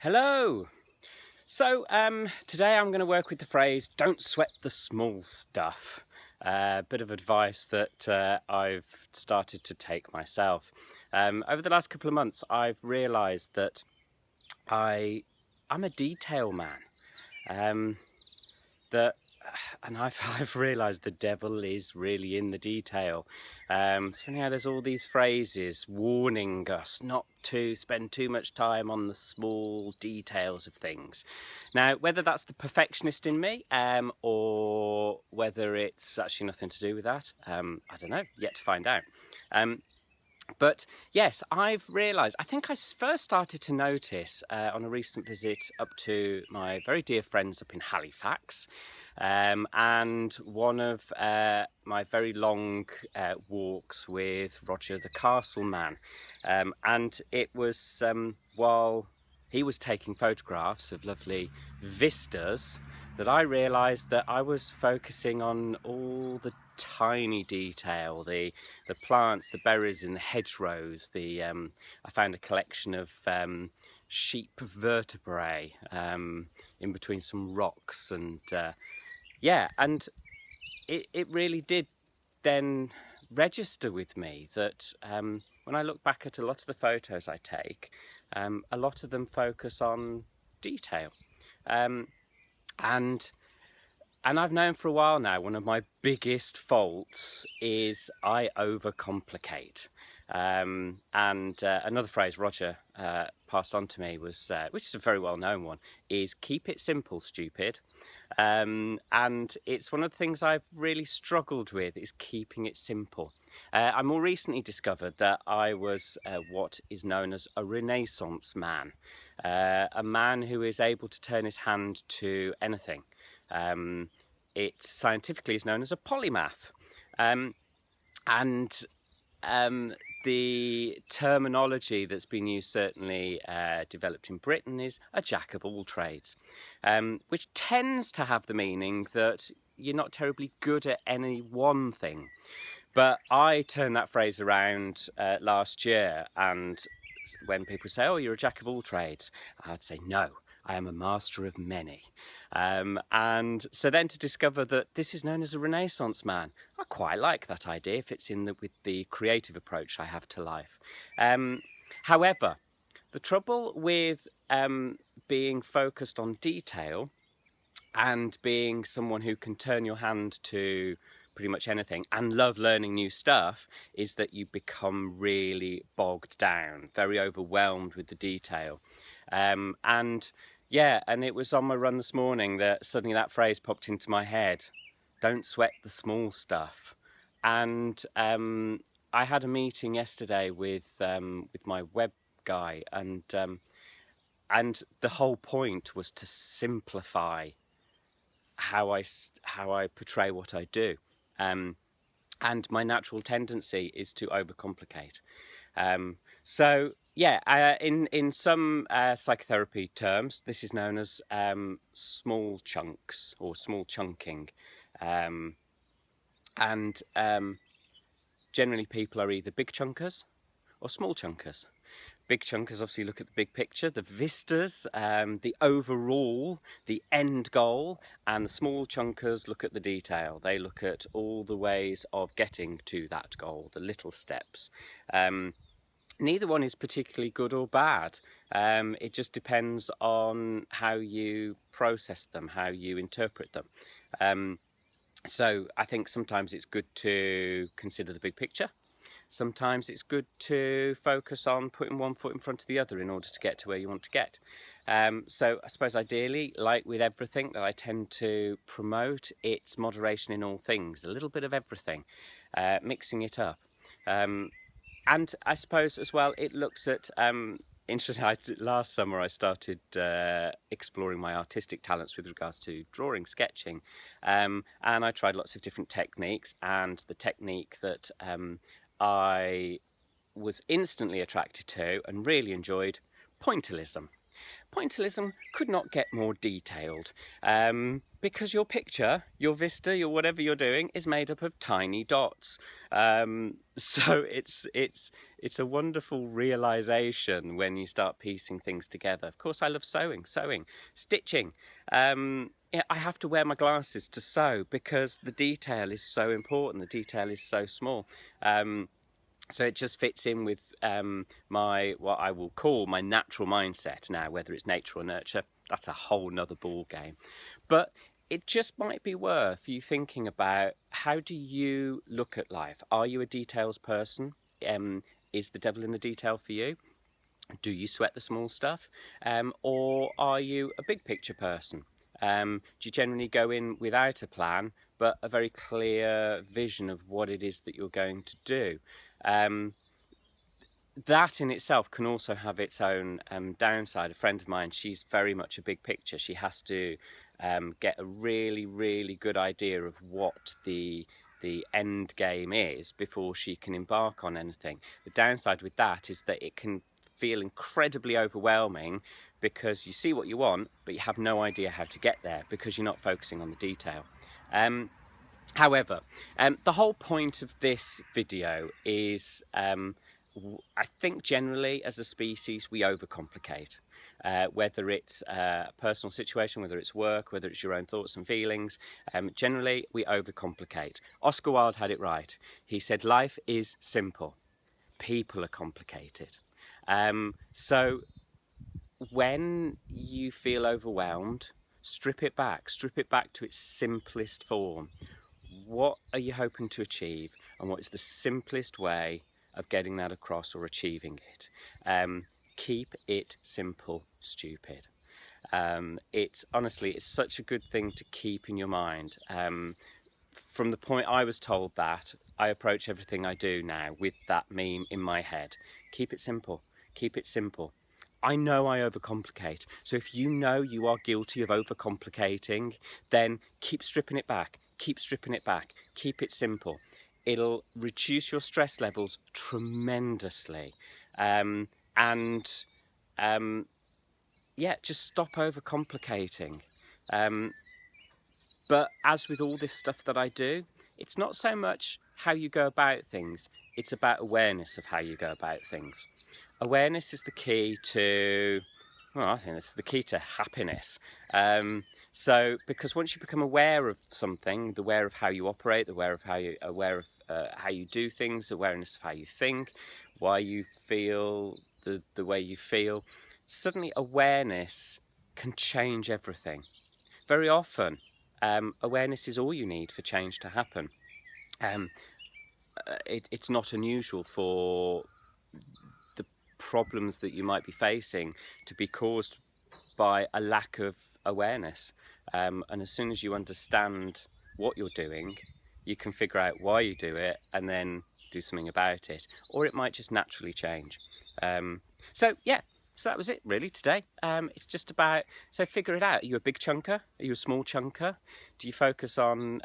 Hello. Today I'm going to work with the phrase "don't sweat the small stuff." Bit of advice that I've started to take myself. Over the last couple of months, I've realised that I'm a detail man. Um, that and I've realised the devil is really in the detail. So anyhow, there's all these phrases warning us not to spend too much time on the small details of things. Now, whether that's the perfectionist in me, or whether it's actually nothing to do with that, I don't know. Yet to find out. But yes, I've realised, I think I first started to notice on a recent visit up to my very dear friends up in Halifax, and one of my very long walks with Roger the Castle Man. And it was while he was taking photographs of lovely vistas that I realised that I was focusing on all the tiny detail, the plants, the berries in the hedgerows. I found a collection of sheep vertebrae in between some rocks, and and it really did then register with me that when I look back at a lot of the photos I take, a lot of them focus on detail. And I've known for a while now, one of my biggest faults is I overcomplicate. Another phrase Roger passed on to me was, which is a very well known one, is keep it simple, stupid. And it's one of the things I've really struggled with, is keeping it simple. I more recently discovered that I was what is known as a Renaissance man, a man who is able to turn his hand to anything. It scientifically is known as a polymath. The terminology that's been used, certainly developed in Britain, is a jack of all trades, which tends to have the meaning that you're not terribly good at any one thing. But I turned that phrase around last year, and when people say, "Oh, you're a jack of all trades," I'd say, "No, I am a master of many." And so then to discover that this is known as a Renaissance man, I quite like that idea, fits in with the creative approach I have to life. However, the trouble with being focused on detail and being someone who can turn your hand to pretty much anything and love learning new stuff is that you become really bogged down, very overwhelmed with the detail. And it was on my run this morning that suddenly that phrase popped into my head: don't sweat the small stuff. And I had a meeting yesterday with my web guy, and the whole point was to simplify how I portray what I do. And my natural tendency is to overcomplicate. In some psychotherapy terms, this is known as small chunks or small chunking. Generally people are either big chunkers or small chunkers. Big chunkers obviously look at the big picture, the vistas, the overall, the end goal, and the small chunkers look at the detail. They look at all the ways of getting to that goal, the little steps. Neither one is particularly good or bad. It just depends on how you process them, how you interpret them. So I think sometimes it's good to consider the big picture. Sometimes it's good to focus on putting one foot in front of the other in order to get to where you want to get. So I suppose ideally, like with everything that I tend to promote, it's moderation in all things, a little bit of everything, mixing it up. And I suppose as well, it looks at, interesting, last summer I started exploring my artistic talents with regards to drawing, sketching, and I tried lots of different techniques, and the technique that I was instantly attracted to and really enjoyed, Pointillism. Pointillism could not get more detailed because your picture, your vista, your whatever you're doing is made up of tiny dots. So it's a wonderful realization when you start piecing things together. Of course, I love sewing, stitching. Yeah, I have to wear my glasses to sew because the detail is so important. The detail is so small. So it just fits in with what I will call my natural mindset. Now, whether it's nature or nurture, that's a whole nother ball game. But it just might be worth you thinking about, how do you look at life? Are you a details person? Is the devil in the detail for you? Do you sweat the small stuff? Or are you a big picture person? Do you generally go in without a plan, but a very clear vision of what it is that you're going to do? That in itself can also have its own downside. A friend of mine, she's very much a big picture. She has to get a really good idea of what the end game is before she can embark on anything. The downside with that is that it can feel incredibly overwhelming because you see what you want, but you have no idea how to get there because you're not focusing on the detail. However, the whole point of this video is, I think generally as a species we overcomplicate. Whether it's a personal situation, whether it's work, whether it's your own thoughts and feelings, generally we overcomplicate. Oscar Wilde had it right. He said life is simple, people are complicated. So when you feel overwhelmed, strip it back to its simplest form. What are you hoping to achieve, and what is the simplest way of getting that across or achieving it? Keep it simple, stupid. It's such a good thing to keep in your mind. From the point I was told that, I approach everything I do now with that meme in my head. Keep it simple. Keep it simple. I know I overcomplicate, so if you know you are guilty of overcomplicating, then keep stripping it back. Keep stripping it back. Keep it simple. It'll reduce your stress levels tremendously. Yeah, just stop overcomplicating. But as with all this stuff that I do, it's not so much how you go about things, it's about awareness of how you go about things. Awareness is the key to, well, I think this is the key to happiness. Because once you become aware of something, aware of how you operate, aware of how you do things, awareness of how you think, why you feel the way you feel, suddenly awareness can change everything. Very often, awareness is all you need for change to happen. It's not unusual for the problems that you might be facing to be caused by a lack of awareness. And as soon as you understand what you're doing, you can figure out why you do it and then do something about it. Or it might just naturally change. So that was it really today. It's just about, so figure it out. Are you a big chunker? Are you a small chunker? Do you focus on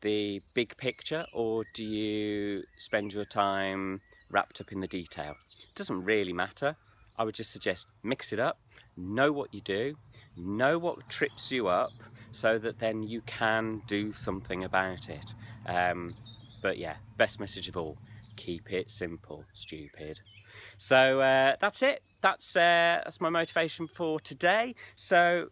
the big picture, or do you spend your time wrapped up in the detail? It doesn't really matter. I would just suggest mix it up, know what you do, know what trips you up, so that then you can do something about it. But yeah, best message of all, keep it simple, stupid. So that's it. That's my motivation for today. So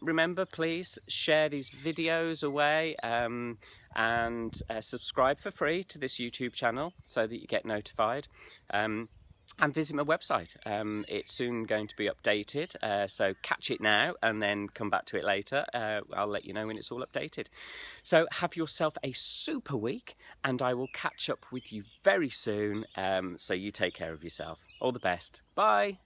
remember, please share these videos away and subscribe for free to this YouTube channel so that you get notified. And visit my website. It's soon going to be updated, so catch it now and then come back to it later. I'll let you know when it's all updated. So have yourself a super week, and I will catch up with you very soon. So you take care of yourself. All the best. Bye.